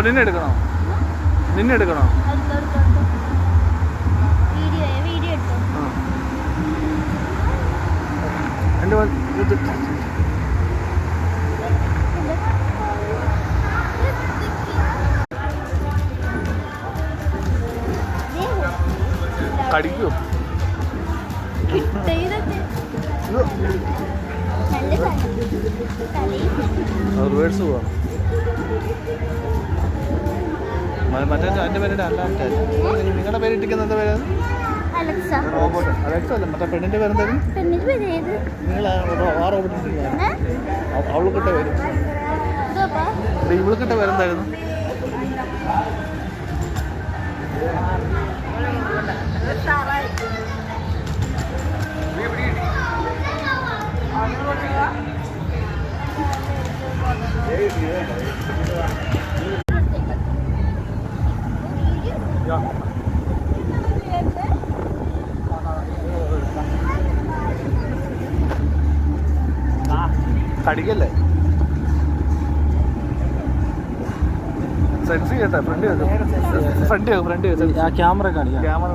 നിന്നെ എടുക്കണോ? നിന്നെ എടുക്കണോ? എൻ്റെ കടിക്കോ? റിവേഴ്സ് പോവാ. മറ്റേ എൻ്റെ പേരുടെ അല്ലാത്ത നിങ്ങളുടെ പേരിട്ടിരിക്കുന്ന എന്താ പേര്? റോബോട്ട്. അലക്സ അല്ല, മറ്റേ പെണ്ണിൻ്റെ പേരെന്തായാലും നിങ്ങൾ ആ റോബോട്ട് അവൾക്കിട്ട പേര് ഇവൾക്കിട്ട പേരെന്തായിരുന്നു? കടിക്കല്ലേ? ഫ്രണ്ട് ചെയ്യട്ടെ, ഫ്രണ്ട് ക്യാമറ കാണിക്കാം. ക്യാമറ